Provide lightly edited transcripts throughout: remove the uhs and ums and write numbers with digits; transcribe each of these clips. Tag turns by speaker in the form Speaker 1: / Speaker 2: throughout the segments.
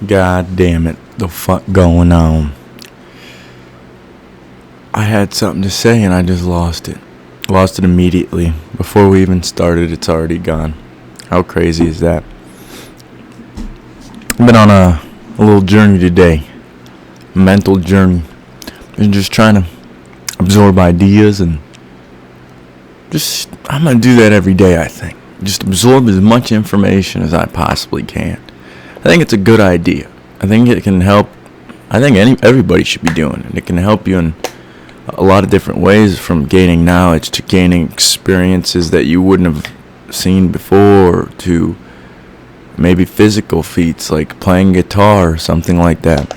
Speaker 1: God damn it. The fuck going on? I had something to say and I just lost it. Lost it immediately. Before we even started, it's already gone. How crazy is that? I've been on a little journey today. A mental journey. And just trying to absorb ideas and I'm going to do that every day, I think. Just absorb as much information as I possibly can. I think it's a good idea. I think it can help. I think everybody should be doing it. It can help you in a lot of different ways, from gaining knowledge to gaining experiences that you wouldn't have seen before, to maybe physical feats like playing guitar or something like that.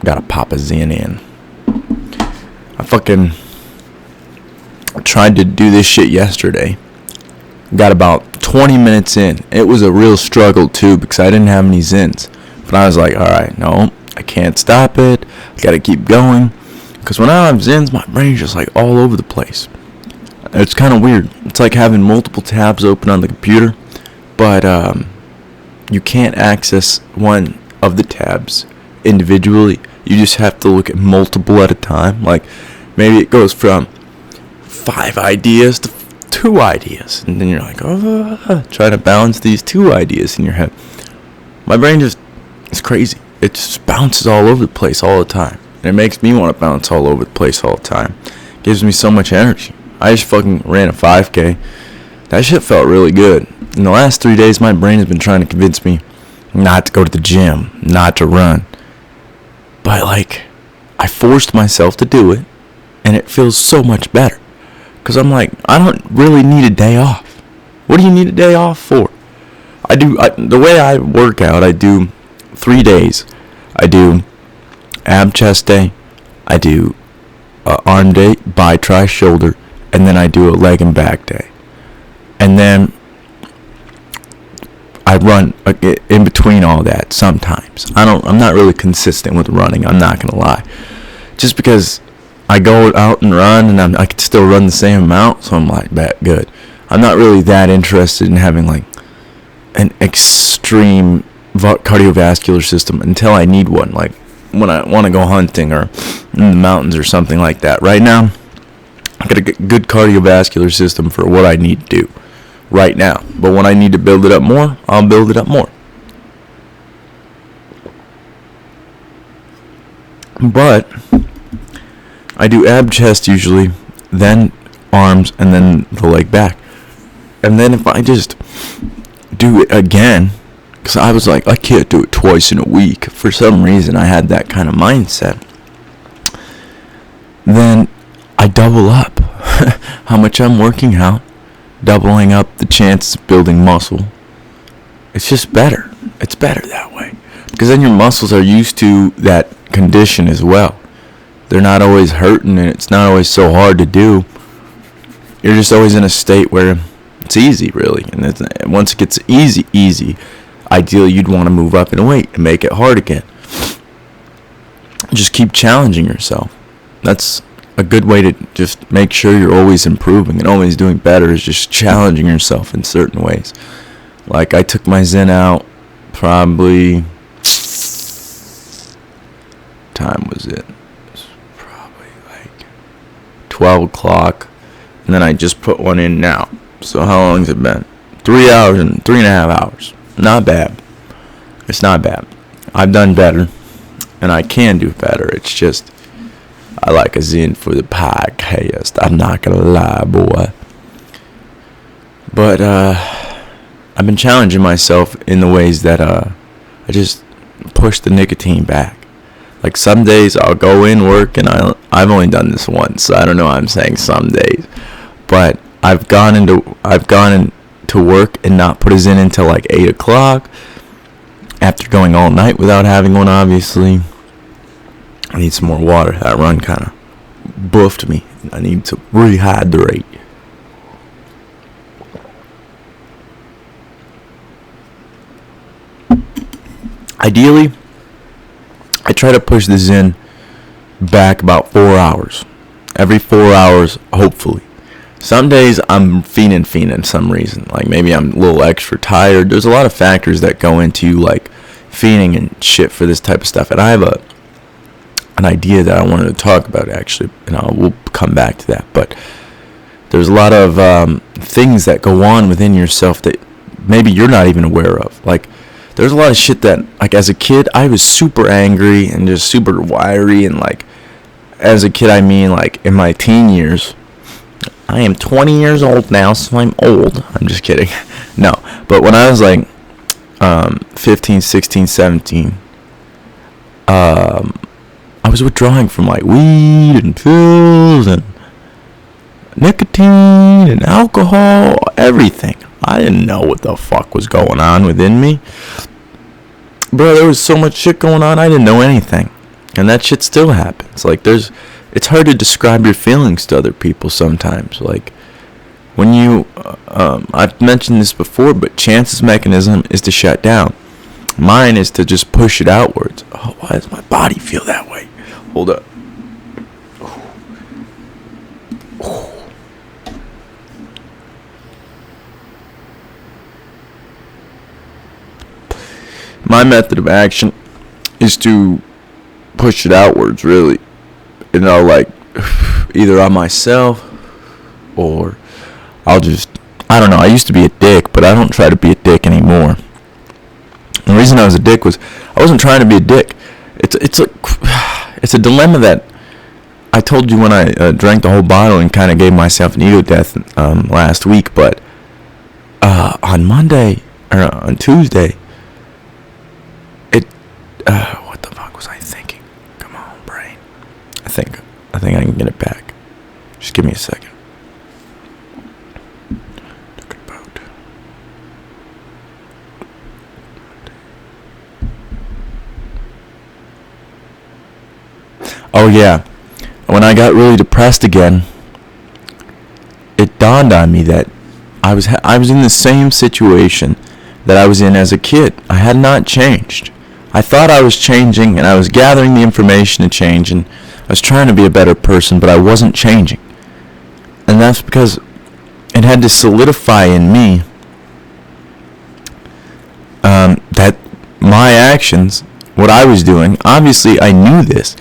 Speaker 1: Gotta pop a Zen in. I fucking tried to do this shit yesterday. Got about 20 minutes in. It was a real struggle too, because I didn't have any Zens. But I was like, alright, no, I can't stop it. I gotta keep going. Because when I have Zens, my brain's just like all over the place. It's kind of weird. It's like having multiple tabs open on the computer, but you can't access one of the tabs individually. You just have to look at multiple at a time. Like, maybe it goes from 5 ideas to 2 ideas, and then you're like, trying to balance these 2 ideas in your head. My brain just is crazy. It just bounces all over the place all the time, and it makes me want to bounce all over the place all the time. It gives me so much energy. I just fucking ran a 5K. That shit felt really good. In the last 3 days, my brain has been trying to convince me not to go to the gym, not to run, but like, I forced myself to do it, and it feels so much better. Because I'm like, I don't really need a day off. What do you need a day off for? The way I work out, I do 3 days. I do ab chest day, I do arm day, bi, tri, shoulder, and then I do a leg and back day. And then I run in between all that sometimes. I'm not really consistent with running, I'm not going to lie. Just because I go out and run, and I can still run the same amount, so I'm like, that good. I'm not really that interested in having like an extreme cardiovascular system until I need one, like when I want to go hunting or in the mountains or something like that. Right now, I got a good cardiovascular system for what I need to do right now. But when I need to build it up more, I'll build it up more. But I do ab chest usually, then arms, and then the leg back. And then if I just do it again, because I was like, I can't do it twice in a week. For some reason, I had that kind of mindset. Then I double up how much I'm working out, doubling up the chances of building muscle. It's just better. It's better that way. Because then your muscles are used to that condition as well. They're not always hurting, and it's not always so hard to do. You're just always in a state where it's easy, really. And once it gets easy, ideally you'd want to move up in weight and make it hard again. Just keep challenging yourself. That's a good way to just make sure you're always improving and always doing better, is just challenging yourself in certain ways. Like, I took my Zen out probably... time was it? 12 o'clock, and then I just put one in now. So how long has it been? 3 hours and 3.5 hours. Not bad. It's not bad. I've done better, and I can do better. It's just, I like a Zen for the podcast. I'm not gonna lie, boy. But I've been challenging myself in the ways that I just push the nicotine back. Like, some days I'll go in, work, and I've only done this once, so I don't know why I'm saying some days. But I've gone into work and not put a Zen until like 8 o'clock. After going all night without having one, obviously. I need some more water. That run kind of buffed me. I need to rehydrate. Ideally, I try to push the Zen back about 4 hours. Every 4 hours, hopefully. Some days I'm fiending some reason. Like maybe I'm a little extra tired. There's a lot of factors that go into like fiending and shit for this type of stuff. And I have an idea that I wanted to talk about actually, and we'll come back to that. But there's a lot of things that go on within yourself that maybe you're not even aware of. Like there's a lot of shit that, like as a kid, I was super angry and just super wiry. And like as a kid, I mean like in my teen years. I am 20 years old now, so I'm old. I'm just kidding. No, but when I was like 15, 16, 17, I was withdrawing from like weed and pills and nicotine and alcohol, everything. I didn't know what the fuck was going on within me. Bro, there was so much shit going on, I didn't know anything. And that shit still happens. Like it's hard to describe your feelings to other people sometimes. Like when you, I've mentioned this before, but Chance's mechanism is to shut down. Mine is to just push it outwards. Oh, why does my body feel that way? Hold up. My method of action is to push it outwards, really. You know, like either on myself or I don't know. I used to be a dick, but I don't try to be a dick anymore. The reason I was a dick was I wasn't trying to be a dick. It's a dilemma that I told you when I drank the whole bottle and kind of gave myself an ego death last week. But on Monday or on Tuesday, what the fuck was I thinking? Come on, brain. I think I can get it back. Just give me a second. Oh yeah, when I got really depressed again, it dawned on me that I was in the same situation that I was in as a kid. I had not changed. I thought I was changing, and I was gathering the information to change, and I was trying to be a better person, but I wasn't changing. And that's because it had to solidify in me that my actions, what I was doing, obviously I knew this.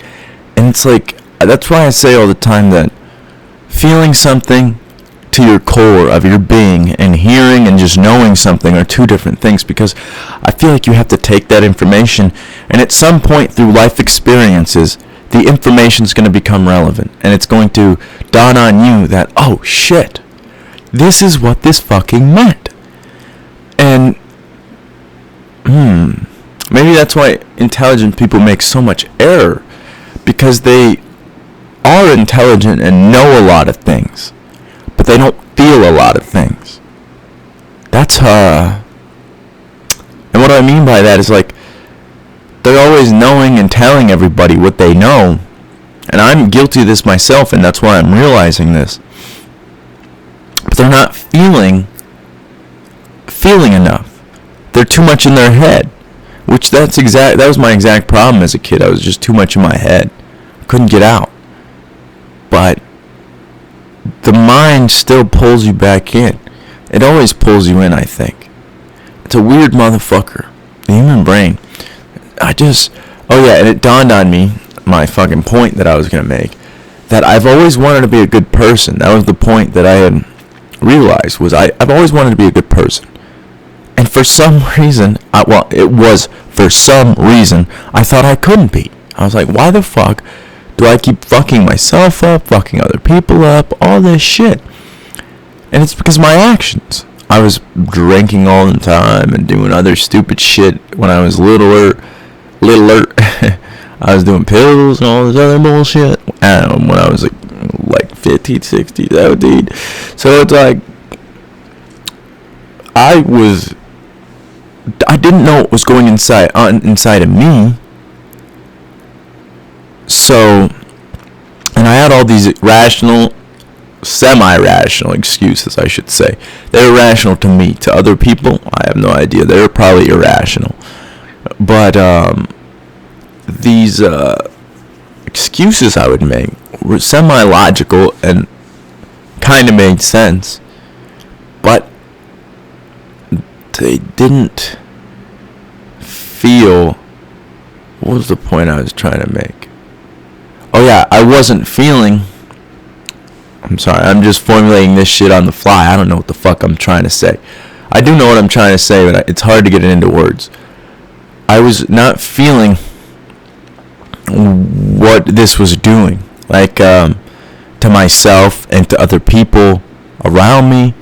Speaker 1: And it's like, that's why I say all the time that feeling something to your core of your being and hearing and just knowing something are two different things, because I feel like you have to take that information, and at some point through life experiences, the information is going to become relevant, and it's going to dawn on you that, oh shit, this is what this fucking meant. And maybe that's why intelligent people make so much error, because they are intelligent and know a lot of things, but they don't feel a lot of things. That's and what I mean by that is like they're always knowing and telling everybody what they know, and I'm guilty of this myself, and that's why I'm realizing this. But they're not feeling enough. They're too much in their head, which that was my exact problem as a kid. I was just too much in my head. I couldn't get out. But the mind still pulls you back in. It always pulls you in, I think. It's a weird motherfucker. The human brain. Oh yeah, and it dawned on me, my fucking point that I was going to make, that I've always wanted to be a good person. That was the point that I had realized, was I've always wanted to be a good person. And for some reason, I thought I couldn't be. I was like, why the fuck do I keep fucking myself up, fucking other people up, all this shit? And it's because of my actions. I was drinking all the time and doing other stupid shit when I was littler. I was doing pills and all this other bullshit when I was like 15, 16, 17. So it's like, I didn't know what was going inside of me. So, and I had all these semi-rational excuses, I should say. They were rational to me. To other people, I have no idea. They were probably irrational. But these excuses I would make were semi-logical and kind of made sense. But they didn't feel... What was the point I was trying to make? Oh yeah, I wasn't feeling... I'm sorry, I'm just formulating this shit on the fly. I don't know what the fuck I'm trying to say. I do know what I'm trying to say, but it's hard to get it into words. I was not feeling what this was doing. Like, to myself and to other people around me.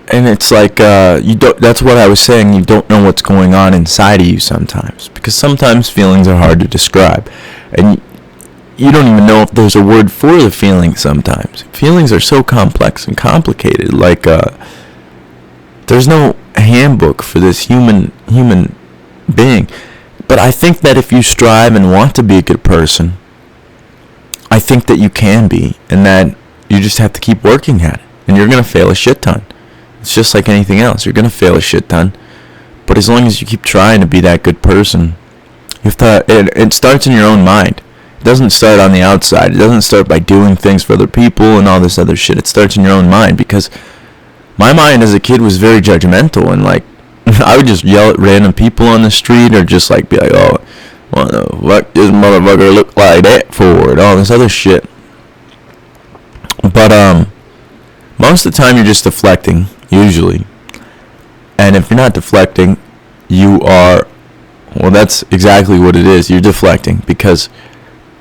Speaker 1: And it's like, you don't. That's what I was saying. You don't know what's going on inside of you sometimes. Because sometimes feelings are hard to describe. And you don't even know if there's a word for the feeling sometimes. Feelings are so complex and complicated. Like, there's no handbook for this human being. But I think that if you strive and want to be a good person, I think that you can be. And that you just have to keep working at it. And you're going to fail a shit ton. It's just like anything else. You're going to fail a shit ton. But as long as you keep trying to be that good person, you have to, it starts in your own mind. It doesn't start on the outside. It doesn't start by doing things for other people and all this other shit. It starts in your own mind, because my mind as a kid was very judgmental, and like I would just yell at random people on the street, or just like be like, oh, what the fuck this motherfucker look like that for, and all this other shit. But most of the time you're just deflecting, usually. And if you're not deflecting, you are, well, that's exactly what it is. You're deflecting because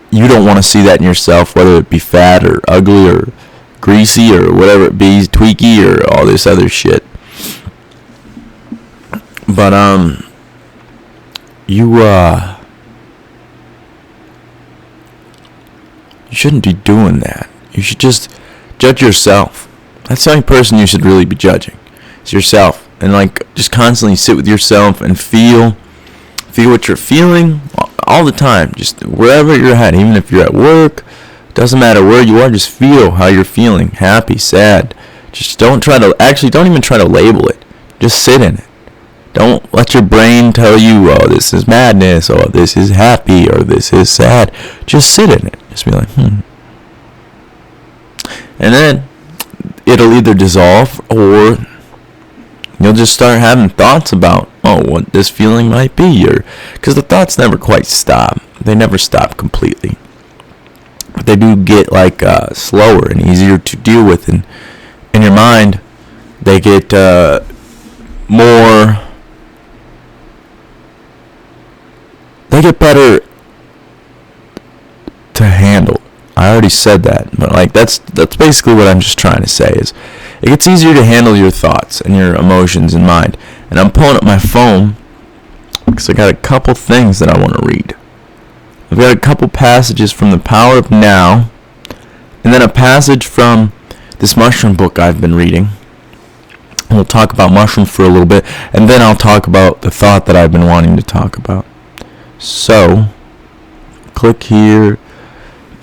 Speaker 1: you don't want to see that in yourself, whether it be fat or ugly or greasy or whatever it be, tweaky or all this other shit. But you shouldn't be doing that. You should just judge yourself. That's the only person you should really be judging. It's yourself. And like just constantly sit with yourself and feel what you're feeling all the time. Just wherever you're at, even if you're at work, doesn't matter where you are, just feel how you're feeling. Happy, sad. Just don't even try to label it. Just sit in it. Don't let your brain tell you, oh, this is madness, or this is happy, or this is sad. Just sit in it. Just be like, And then it'll either dissolve, or you'll just start having thoughts about, oh, what this feeling might be, or because the thoughts never quite stop. They never stop completely. But they do get like slower and easier to deal with, and in your mind, they get more. They get better to handle. I already said that, but like that's basically what I'm just trying to say is it gets easier to handle your thoughts and your emotions in mind. And I'm pulling up my phone because I got a couple things that I want to read. I've got a couple passages from The Power of Now, and then a passage from this mushroom book I've been reading. And we'll talk about mushrooms for a little bit, and then I'll talk about the thought that I've been wanting to talk about. So, click here.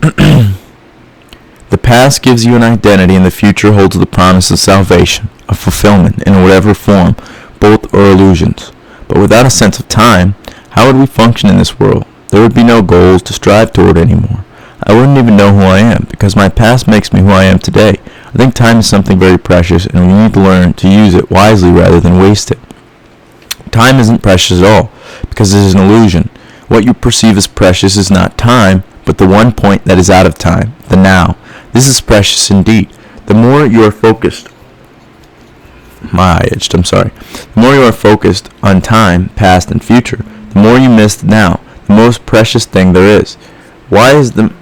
Speaker 1: The past gives you an identity, and the future holds the promise of salvation, of fulfillment, in whatever form. Both are illusions. But without a sense of time, how would we function in this world? There would be no goals to strive toward anymore. I wouldn't even know who I am, because my past makes me who I am today. I think time is something very precious, and we need to learn to use it wisely rather than waste it. Time isn't precious at all, because it is an illusion. What you perceive as precious is not time, but the one point that is out of time, the now. This is precious indeed. The more you are focused, The more you are focused on time, past and future, the more you miss the now, the most precious thing there is. Why is the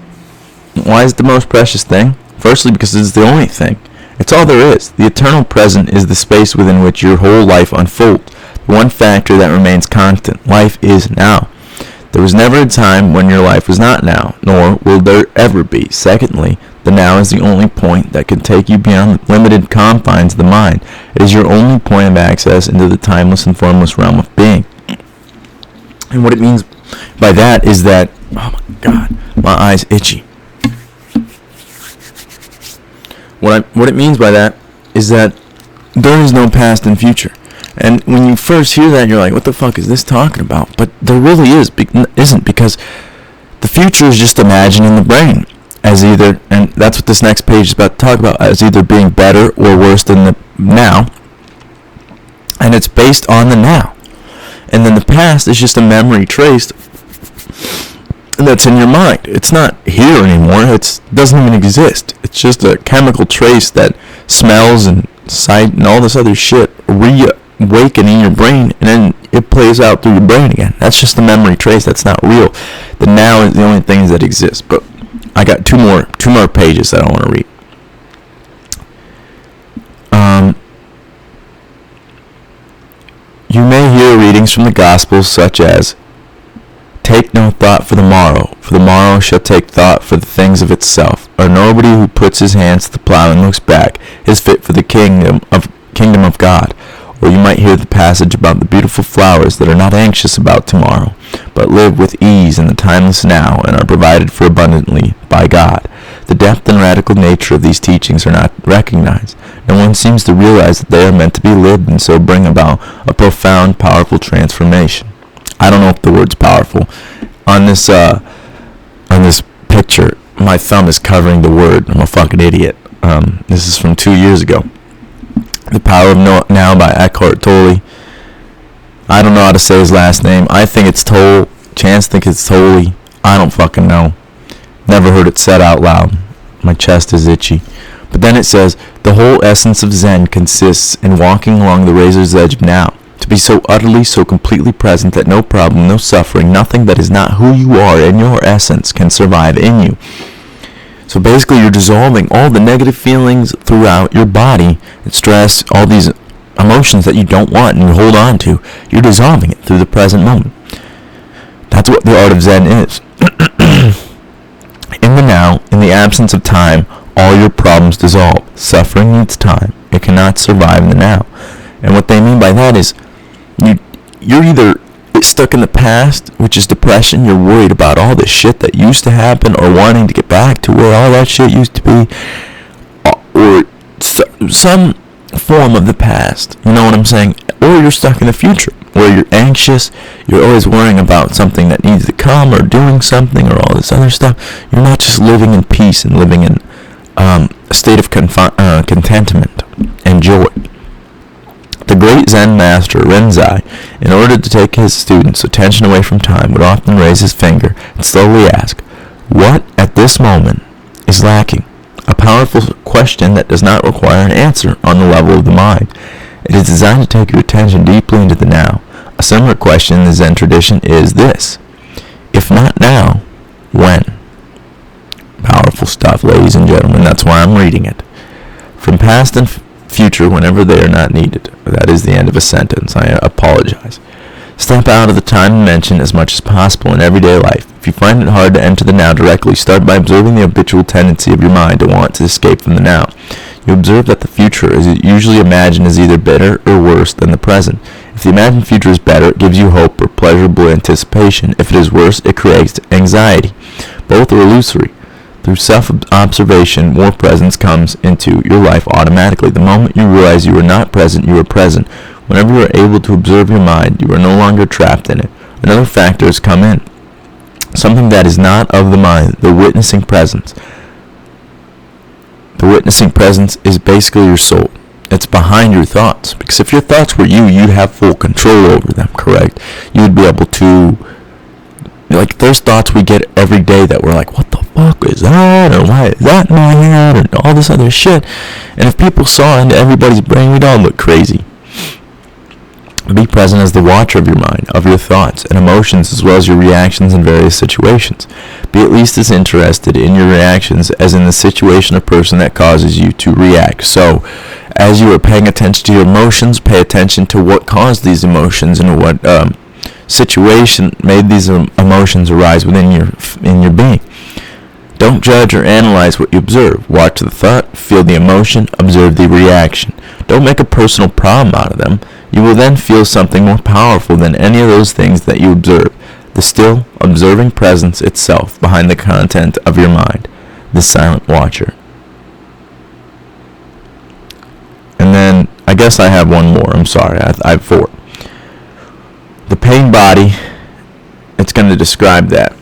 Speaker 1: most precious thing? Firstly, because it's the only thing. It's all there is. The eternal present is the space within which your whole life unfolds. The one factor that remains constant. Life is now. There was never a time when your life was not now, nor will there ever be. Secondly, the now is the only point that can take you beyond the limited confines of the mind. It is your only point of access into the timeless and formless realm of being. And what it means by that is that, oh my God, my eye's itchy. What it means by that is that there is no past and future. And when you first hear that, you're like, what the fuck is this talking about? But there really isn't, because the future is just imagined in the brain. as either, and that's what this next page is about to talk about, as either being better or worse than the now. And it's based on the now. And then the past is just a memory traced that's in your mind. It's not here anymore. It doesn't even exist. It's just a chemical trace that smells and sight and all this other shit reawaken in your brain, and then it plays out through your brain again. That's just a memory trace. That's not real. The now is the only things that exist. But I got two more pages that I want to read. You may hear readings from the Gospels such as, "Take no thought for the morrow shall take thought for the things of itself," or "Nobody who puts his hands to the plow and looks back is fit for the kingdom of God." Or you might hear the passage about the beautiful flowers that are not anxious about tomorrow, but live with ease in the timeless now and are provided for abundantly by God. The depth and radical nature of these teachings are not recognized. No one seems to realize that they are meant to be lived and so bring about a profound, powerful transformation. I don't know if the word's powerful. On this picture, my thumb is covering the word. I'm a fucking idiot. This is from 2 years ago. The Power of Now by Eckhart Tolle. I don't know how to say his last name. I think it's Tolle. Chance thinks it's Tolle. I don't fucking know. Never heard it said out loud. My chest is itchy. But then it says, the whole essence of Zen consists in walking along the razor's edge of now. To be so utterly, so completely present that no problem, no suffering, nothing that is not who you are in your essence can survive in you. So basically you're dissolving all the negative feelings throughout your body, stress, all these emotions that you don't want and you hold on to. You're dissolving it through the present moment. That's what the art of Zen is. In the now, in the absence of time, all your problems dissolve. Suffering needs time. It cannot survive in the now. And what they mean by that is you're either stuck in the past, which is depression. You're worried about all the shit that used to happen or wanting to get back to where all that shit used to be, or some form of the past. You know what I'm saying? Or you're stuck in the future where you're anxious. You're always worrying about something that needs to come or doing something or all this other stuff. You're not just living in peace and living in a state of contentment and joy. The great Zen master Rinzai, in order to take his students' attention away from time, would often raise his finger and slowly ask, "What at this moment is lacking?" A powerful question that does not require an answer on the level of the mind. It is designed to take your attention deeply into the now. A similar question in the Zen tradition is this: if not now, when? Powerful stuff, ladies and gentlemen. That's why I'm reading it. From past and future whenever they are not needed. That is the end of a sentence. I apologize. Step out of the time dimension as much as possible in everyday life. If you find it hard to enter the now directly, start by observing the habitual tendency of your mind to want to escape from the now. You observe that the future is usually imagined as either better or worse than the present. If the imagined future is better, it gives you hope or pleasurable anticipation. If it is worse, it creates anxiety. Both are illusory. Through self-observation, more presence comes into your life automatically. The moment you realize you are not present, you are present. Whenever you are able to observe your mind, you are no longer trapped in it. Another factor has come in. Something that is not of the mind, the witnessing presence. The witnessing presence is basically your soul. It's behind your thoughts. Because if your thoughts were you, you'd have full control over them, correct? You would be able to... Like, there's thoughts we get every day that we're like, what the fuck is that? Or why is that in my head? Or all this other shit. And if people saw into everybody's brain, we'd all look crazy. Be present as the watcher of your mind, of your thoughts and emotions, as well as your reactions in various situations. Be at least as interested in your reactions as in the situation or person that causes you to react. So, as you are paying attention to your emotions, pay attention to what caused these emotions and what situation made these emotions arise within your being. Don't judge or analyze what you observe. Watch the thought, feel the emotion, observe the reaction. Don't make a personal problem out of them. You will then feel something more powerful than any of those things that you observe. The still, observing presence itself behind the content of your mind. The silent watcher. And then, I guess I have one more. I'm sorry. I have 4. The pain body, it's going to describe that.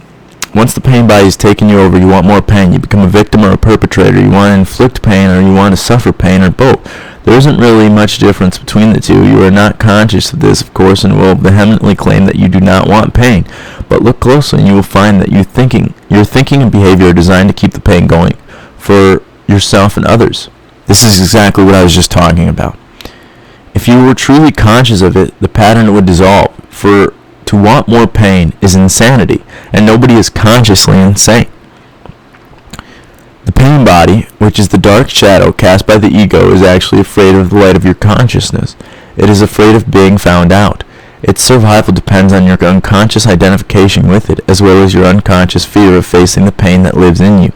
Speaker 1: Once the pain body is taking you over, you want more pain. You become a victim or a perpetrator. You want to inflict pain or you want to suffer pain or both. There isn't really much difference between the two. You are not conscious of this, of course, and will vehemently claim that you do not want pain. But look closely and you will find that your thinking and behavior are designed to keep the pain going for yourself and others. This is exactly what I was just talking about. If you were truly conscious of it, the pattern would dissolve. For to want more pain is insanity, and nobody is consciously insane. The pain body, which is the dark shadow cast by the ego, is actually afraid of the light of your consciousness. It is afraid of being found out. Its survival depends on your unconscious identification with it, as well as your unconscious fear of facing the pain that lives in you.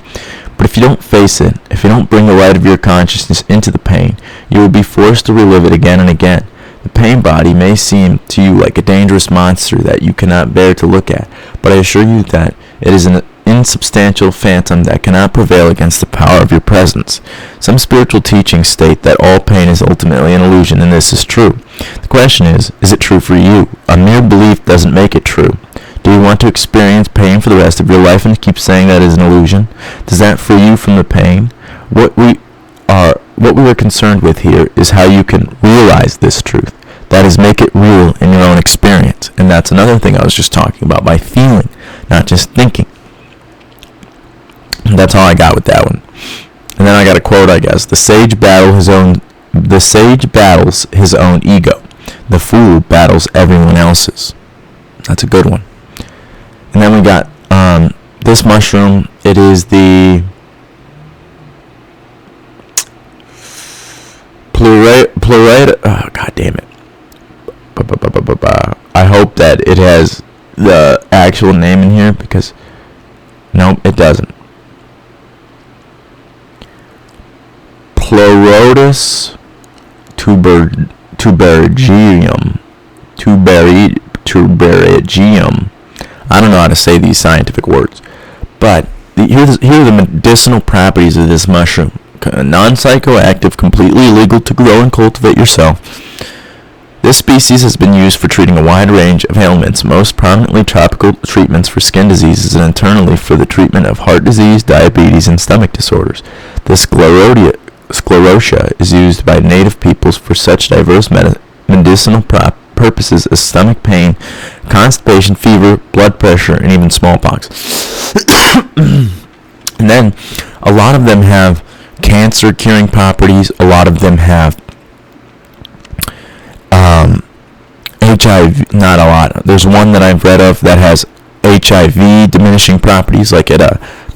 Speaker 1: But if you don't face it, if you don't bring the light of your consciousness into the pain, you will be forced to relive it again and again. The pain body may seem to you like a dangerous monster that you cannot bear to look at, but I assure you that it is an insubstantial phantom that cannot prevail against the power of your presence. Some spiritual teachings state that all pain is ultimately an illusion, and this is true. The question is it true for you? A mere belief doesn't make it true. Do you want to experience pain for the rest of your life and keep saying that is an illusion? Does that free you from the pain? What we are concerned with here is how you can realize this truth. That is, make it real in your own experience. And that's another thing I was just talking about, by feeling, not just thinking. And that's all I got with that one. And then I got a quote, I guess. The sage battles his own ego. The fool battles everyone else's. That's a good one. And then we got this mushroom. It is the pleuroides. Oh, God damn it. I hope that it has the actual name in here, because nope, it doesn't. Pleurotus tubergium. Tubergium. I don't know how to say these scientific words, but here are the medicinal properties of this mushroom. Non-psychoactive, completely illegal to grow and cultivate yourself. This species has been used for treating a wide range of ailments, most prominently topical treatments for skin diseases and internally for the treatment of heart disease, diabetes, and stomach disorders. The sclerotia is used by native peoples for such diverse medicinal purposes as stomach pain, constipation, fever, blood pressure, and even smallpox. And then a lot of them have cancer curing properties. A lot of them have HIV. Not a lot. There's one that I've read of that has HIV diminishing properties, like it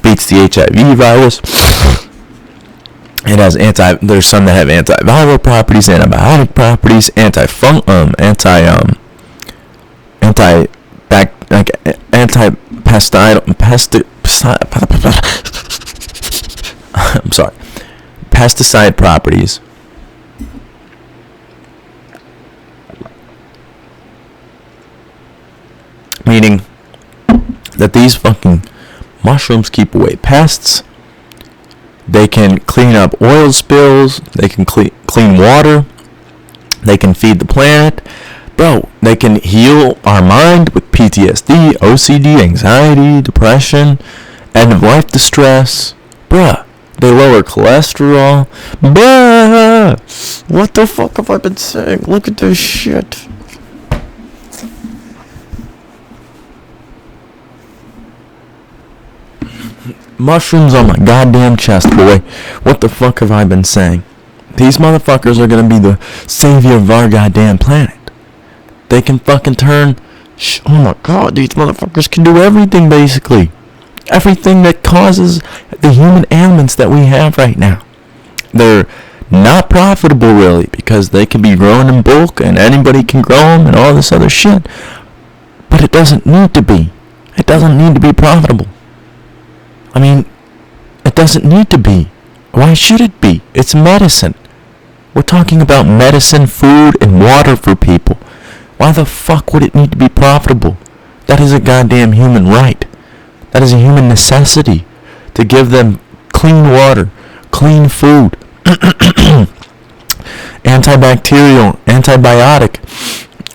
Speaker 1: beats the HIV virus. It has there's some that have antiviral properties, antibiotic properties, pesticide properties. Meaning that these fucking mushrooms keep away pests. They can clean up oil spills. They can clean water. They can feed the planet. Bro, they can heal our mind with PTSD, OCD, anxiety, depression, end-of-life distress. Bruh, they lower cholesterol. Bruh, what the fuck have I been saying? Look at this shit. Mushrooms on my goddamn chest, boy. What the fuck have I been saying? These motherfuckers are gonna be the savior of our goddamn planet. They can fucking turn... Oh my god, these motherfuckers can do everything, basically. Everything that causes the human ailments that we have right now. They're not profitable, really, because they can be grown in bulk and anybody can grow them and all this other shit. But it doesn't need to be. It doesn't need to be profitable. I mean, it doesn't need to be. Why should it be? It's medicine. We're talking about medicine, food, and water for people. Why the fuck would it need to be profitable? That is a goddamn human right. That is a human necessity to give them clean water, clean food, antibacterial, antibiotic,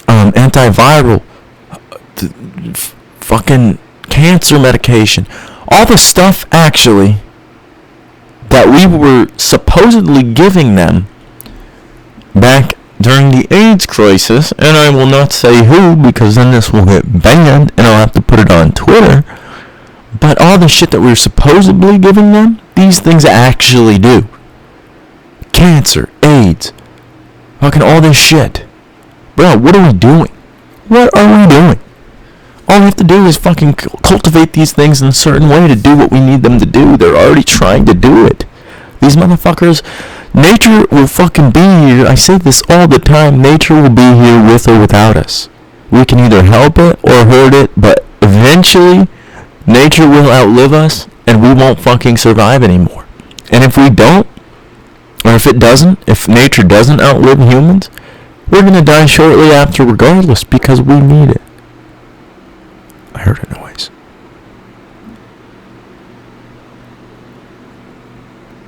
Speaker 1: antiviral, fucking cancer medication, all the stuff actually that we were supposedly giving them back during the AIDS crisis, and I will not say who because then this will get banned and I'll have to put it on Twitter, but all the shit that we were supposedly giving them, these things actually do. Cancer, AIDS, fucking all this shit. Bro, what are we doing? What are we doing? All we have to do is fucking cultivate these things in a certain way to do what we need them to do. They're already trying to do it. These motherfuckers, nature will fucking be here. I say this all the time. Nature will be here with or without us. We can either help it or hurt it, but eventually, nature will outlive us and we won't fucking survive anymore. And if we don't, or if it doesn't, if nature doesn't outlive humans, we're gonna die shortly after regardless because we need it. I heard a noise.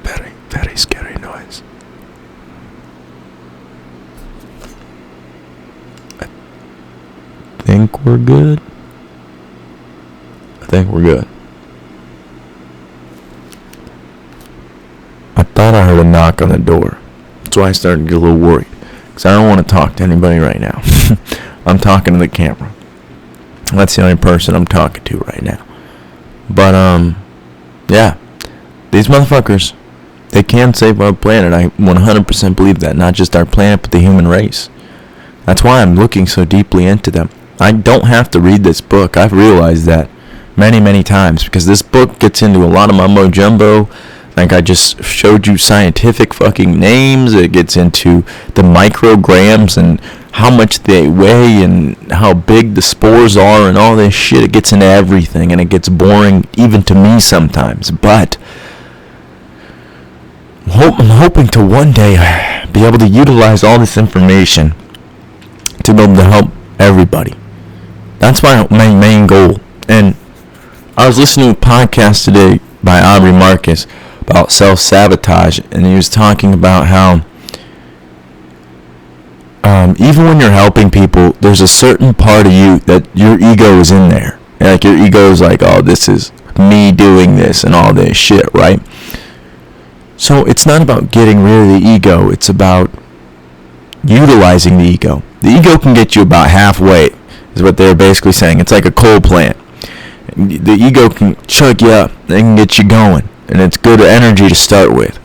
Speaker 1: Very, very scary noise. I think we're good. I think we're good. I thought I heard a knock on the door. That's why I started to get a little worried. Because I don't want to talk to anybody right now. I'm talking to the camera. That's the only person I'm talking to right now. But, yeah. These motherfuckers, they can save our planet. I 100% believe that. Not just our planet, but the human race. That's why I'm looking so deeply into them. I don't have to read this book. I've realized that many, many times. Because this book gets into a lot of mumbo jumbo. Like I just showed you scientific fucking names. It gets into the micrograms and how much they weigh and how big the spores are and all this shit. It gets into everything and it gets boring even to me sometimes. But I'm hoping to one day be able to utilize all this information to be able to help everybody. That's my main goal. And I was listening to a podcast today by Aubrey Marcus about self-sabotage, and he was talking about how even when you're helping people, there's a certain part of you that your ego is in there. Like your ego is like, oh, this is me doing this and all this shit, right? So it's not about getting rid of the ego, it's about utilizing the ego. The ego can get you about halfway, is what they're basically saying. It's like a coal plant. The ego can chug you up, it can get you going. And it's good energy to start with.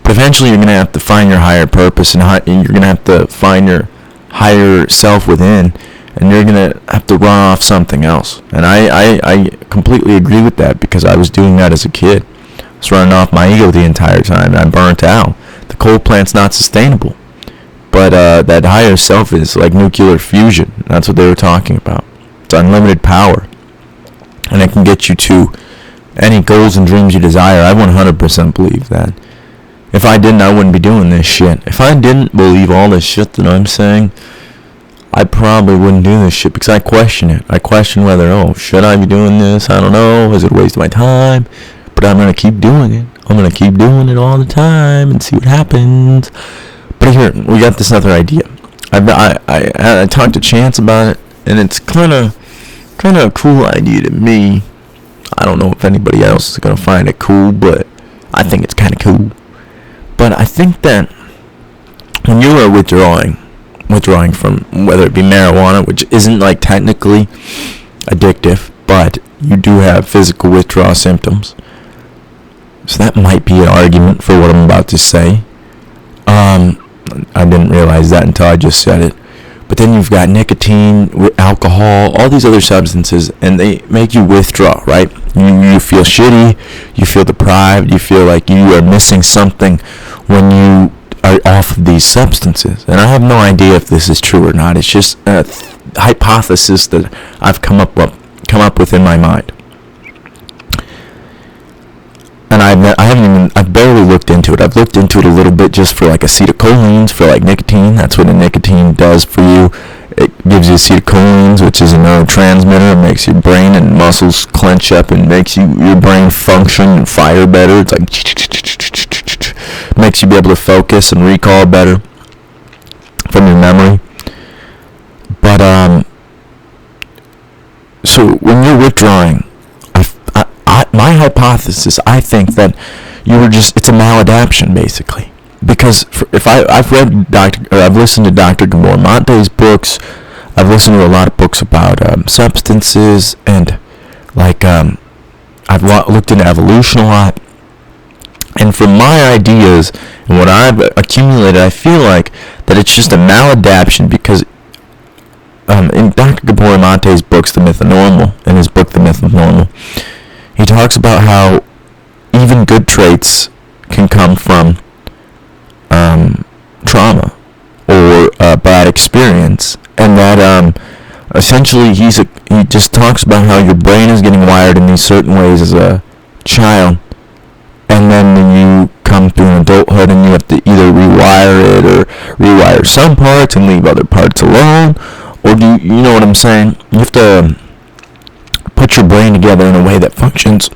Speaker 1: But eventually you're going to have to find your higher purpose and you're going to have to find your higher self within. And you're going to have to run off something else. And I completely agree with that because I was doing that as a kid. I was running off my ego the entire time and I burnt out. The coal plant's not sustainable. But that higher self is like nuclear fusion. That's what they were talking about. It's unlimited power. And it can get you to any goals and dreams you desire. I 100% believe that. If I didn't, I wouldn't be doing this shit. If I didn't believe all this shit that I'm saying, I probably wouldn't do this shit because I question it. I question whether, should I be doing this? I don't know. Is it a waste of my time? But I'm going to keep doing it. I'm going to keep doing it all the time and see what happens. But here, we got this other idea. I talked to Chance about it, and it's kind of a cool idea to me. I don't know if anybody else is going to find it cool, but I think it's kind of cool. But I think that when you are withdrawing from whether it be marijuana, which isn't like technically addictive, but you do have physical withdrawal symptoms. So that might be an argument for what I'm about to say. I didn't realize that until I just said it. But then you've got nicotine, alcohol, all these other substances, and they make you withdraw, right? You feel shitty, you feel deprived, you feel like you are missing something when you are off of these substances. And I have no idea if this is true or not. It's just a hypothesis that I've come up with in my mind. And I've barely looked into it. I've looked into it a little bit just for like acetylcholines, for like nicotine. That's what a nicotine does for you. It gives you acetylcholines, which is a neurotransmitter. It makes your brain and muscles clench up and makes your brain function and fire better. It's like makes you be able to focus and recall better from your memory. But so when you're withdrawing, my hypothesis, I think that it's a maladaptation, basically. Because I've listened to Dr. Gabor Mate's books, I've listened to a lot of books about substances, and I've looked into evolution a lot. And from my ideas and what I've accumulated, I feel like that it's just a maladaptation because in Dr. Gabor Mate's books, The Myth of Normal, in his book, The Myth of Normal, he talks about how even good traits can come from trauma or a bad experience, and that essentially he just talks about how your brain is getting wired in these certain ways as a child, and then when you come through adulthood and you have to either rewire it or rewire some parts and leave other parts alone, or you know what I'm saying? You have to put your brain together in a way that functions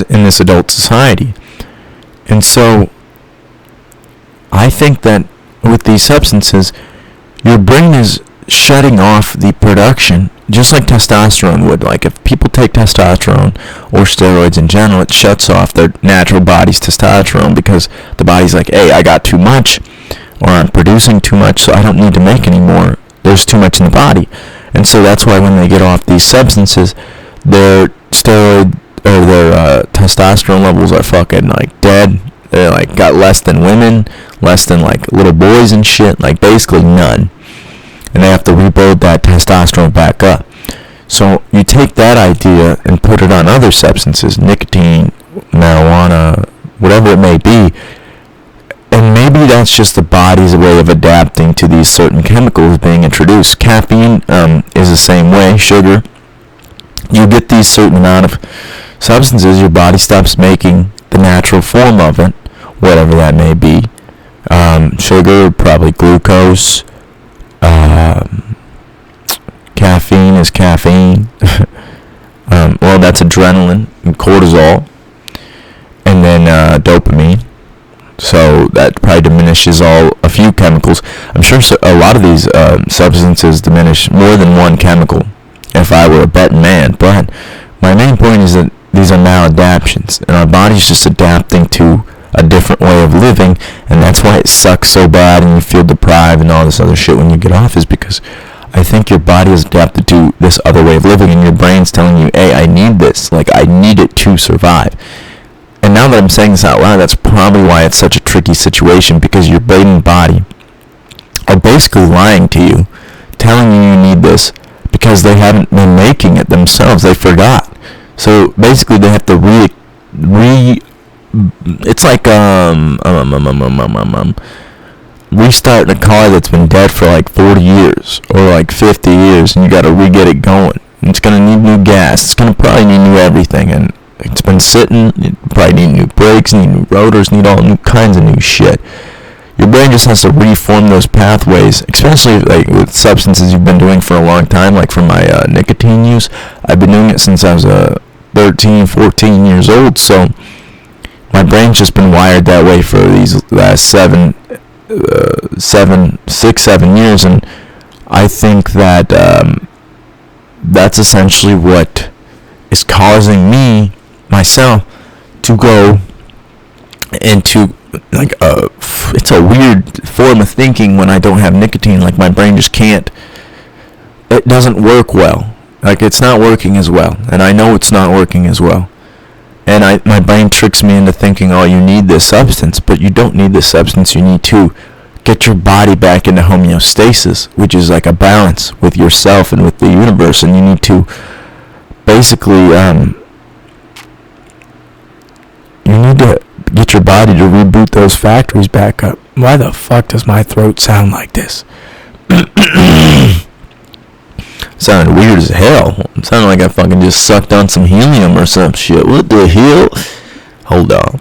Speaker 1: in this adult society. And so I think that with these substances, your brain is shutting off the production, just like testosterone would. Like if people take testosterone or steroids in general, it shuts off their natural body's testosterone because the body's like, hey, I got too much, or I'm producing too much, so I don't need to make any more. There's too much in the body. And so that's why when they get off these substances, their steroid or their testosterone levels are fucking like dead. They're like got less than women, less than like little boys and shit, like basically none. And they have to rebuild that testosterone back up. So you take that idea and put it on other substances, nicotine, marijuana, whatever it may be, and maybe that's just the body's way of adapting to these certain chemicals being introduced. Caffeine is the same way, sugar. You get these certain amount of substances, your body stops making the natural form of it, whatever that may be. Sugar, probably glucose. Caffeine is caffeine. Well, that's adrenaline and cortisol, and then dopamine. So that probably diminishes a few chemicals. I'm sure a lot of these substances diminish more than one chemical, if I were a betting man. But my main point is that these are maladaptations, and our body's just adapting to a different way of living, and that's why it sucks so bad and you feel deprived and all this other shit when you get off, is because I think your body is adapted to this other way of living, and your brain's telling you, hey, I need this, like I need it to survive. And now that I'm saying this out loud, that's probably why it's such a tricky situation, because your brain and body are basically lying to you, telling you need this, because they haven't been making it themselves. They forgot. So basically they have to it's like restarting a car that's been dead for like 40 years or like 50 years, and you got to re-get it going. And it's going to need new gas. It's going to probably need new everything, and it's been sitting. You probably need new brakes, need new rotors, need all new kinds of new shit. Your brain just has to reform those pathways, especially like with substances you've been doing for a long time. Like for my nicotine use, I've been doing it since I was 13, 14 years old. So my brain's just been wired that way for these last 7 years, and I think that that's essentially what is causing me, myself, to go into like it's a weird form of thinking when I don't have nicotine. Like my brain just can't, it doesn't work well. Like it's not working as well, and I know it's not working as well. And my brain tricks me into thinking, oh, you need this substance, but you don't need this substance. You need to get your body back into homeostasis, which is like a balance with yourself and with the universe, and you need to basically you need to get your body to reboot those factories back up. Why the fuck does my throat sound like this? Sounded weird as hell. It sounded like I fucking just sucked on some helium or some shit. What the hell? Hold on.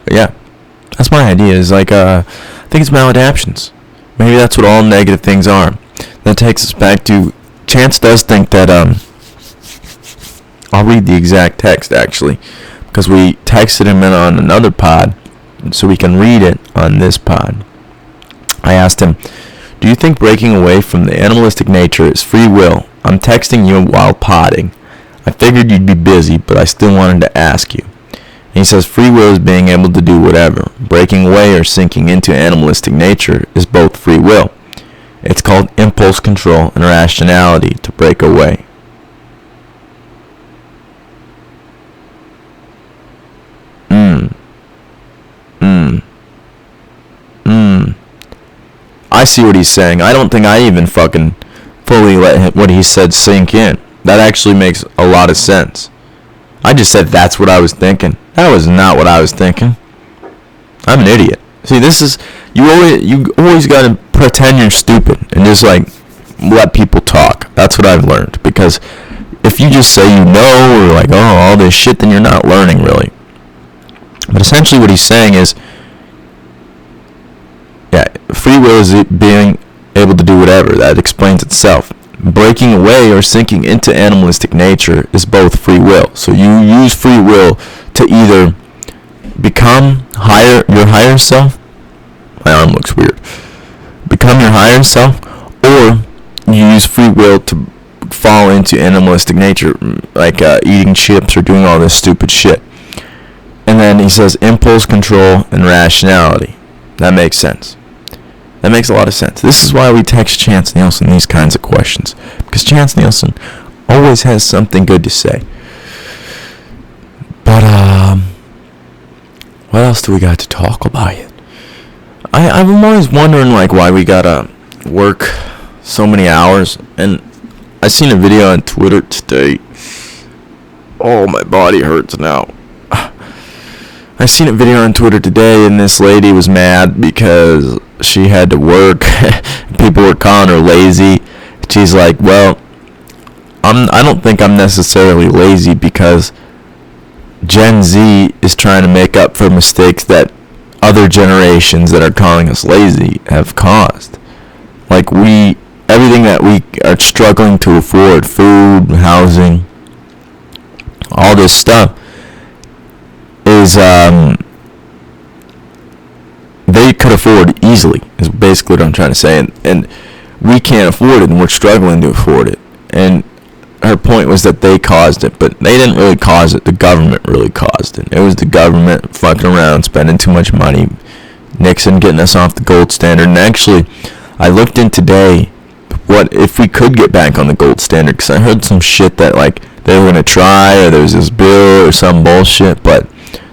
Speaker 1: But yeah, that's my idea. Is like I think it's maladaptations. Maybe that's what all negative things are. That takes us back to Chance does think that I'll read the exact text actually, because we texted him in on another pod so we can read it on this pod. I asked him, do you think breaking away from the animalistic nature is free will? I'm texting you while podding. I figured you'd be busy, but I still wanted to ask you. And he says free will is being able to do whatever. Breaking away or sinking into animalistic nature is both free will. It's called impulse control and rationality to break away. I see what he's saying. I don't think I even fucking fully let what he said sink in. That actually makes a lot of sense. I just said that's what I was thinking. That was not what I was thinking. I'm an idiot. See, this is you always gotta pretend you're stupid and just like let people talk. That's what I've learned. Because if you just say you know or like all this shit, then you're not learning really. But essentially what he's saying is, yeah, free will is being able to do whatever. That explains itself. Breaking away or sinking into animalistic nature is both free will. So you use free will to either become your higher self. My arm looks weird. Become your higher self, or you use free will to fall into animalistic nature, like eating chips or doing all this stupid shit. And then he says impulse control and rationality. That makes sense. That makes a lot of sense. This is why we text Chance Nielsen these kinds of questions. Because Chance Nielsen always has something good to say. But, what else do we got to talk about yet? I'm always wondering, like, why we gotta work so many hours. And I seen a video on Twitter today. Oh, my body hurts now. I seen a video on Twitter today, and this lady was mad because she had to work. People were calling her lazy. She's like, well, I don't think I'm necessarily lazy because Gen Z is trying to make up for mistakes that other generations that are calling us lazy have caused. Like everything that we are struggling to afford, food, housing, all this stuff, is they could afford easily, is basically what I'm trying to say, and we can't afford it, and we're struggling to afford it. And her point was that they caused it, but they didn't really cause it. The government really caused it. It was the government fucking around, spending too much money, Nixon getting us off the gold standard. And actually, I looked in today, what if we could get back on the gold standard, because I heard some shit that like they were going to try, or there's this bill or some bullshit, but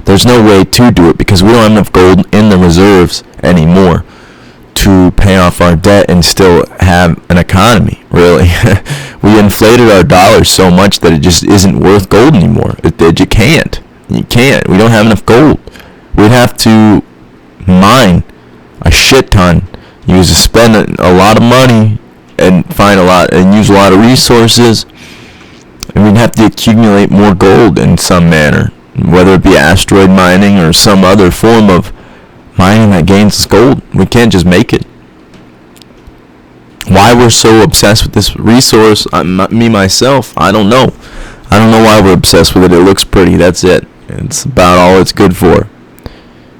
Speaker 1: there's no way to do it because we don't have enough gold in the reserves anymore to pay off our debt and still have an economy, really. We inflated our dollars so much that it just isn't worth gold anymore. You can't. You can't. We don't have enough gold. We'd have to mine a shit ton, spend a lot of money and use a lot of resources, and we'd have to accumulate more gold in some manner, whether it be asteroid mining or some other form of mining that gains us gold. We can't just make it. Why we're so obsessed with this resource, me myself, I don't know. I don't know why we're obsessed with it. It looks pretty, that's it. It's about all it's good for.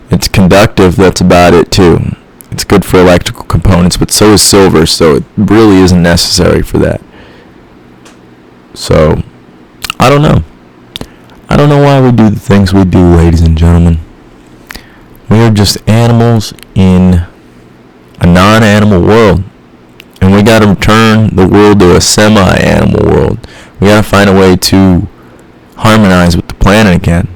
Speaker 1: It's conductive, that's about it too. It's good for electrical components, but so is silver, so it really isn't necessary for that. So, I don't know. I don't know why we do the things we do, ladies and gentlemen. We are just animals in a non-animal world. And we gotta return the world to a semi-animal world. We gotta find a way to harmonize with the planet again.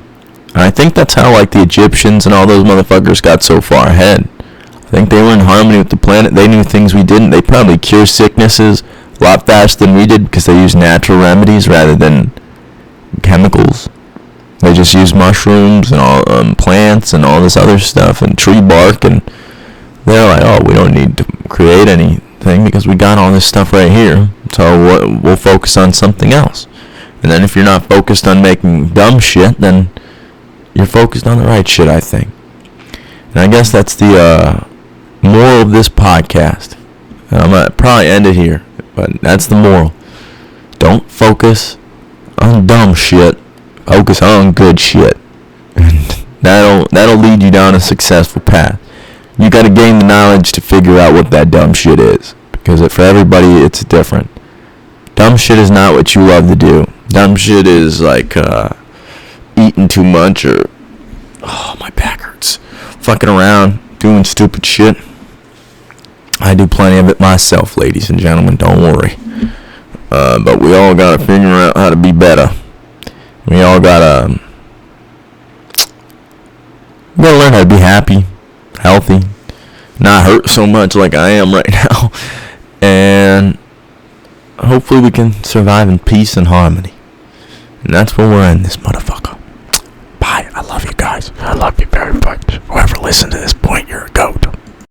Speaker 1: And I think that's how like the Egyptians and all those motherfuckers got so far ahead. I think they were in harmony with the planet. They knew things we didn't. They probably cure sicknesses a lot faster than we did because they used natural remedies rather than chemicals. They just use mushrooms and all plants and all this other stuff and tree bark, and they're like, oh, we don't need to create anything because we got all this stuff right here, so we'll focus on something else. And then if you're not focused on making dumb shit, then you're focused on the right shit, I think. And I guess that's the moral of this podcast. And I'm going to probably end it here, but that's the moral. Don't focus on dumb shit. Focus on good shit. That'll lead you down a successful path. You got to gain the knowledge to figure out what that dumb shit is, because for everybody it's different. Dumb shit is not what you love to do. Dumb shit is like eating too much, or my back hurts, fucking around, doing stupid shit. I do plenty of it myself, ladies and gentlemen, don't worry. But we all gotta figure out how to be better. We all gotta learn how to be happy, healthy, not hurt so much like I am right now, and hopefully we can survive in peace and harmony. And that's where we're in this motherfucker. Bye. I love you guys. I love you very much. Whoever listened to this point, you're a goat.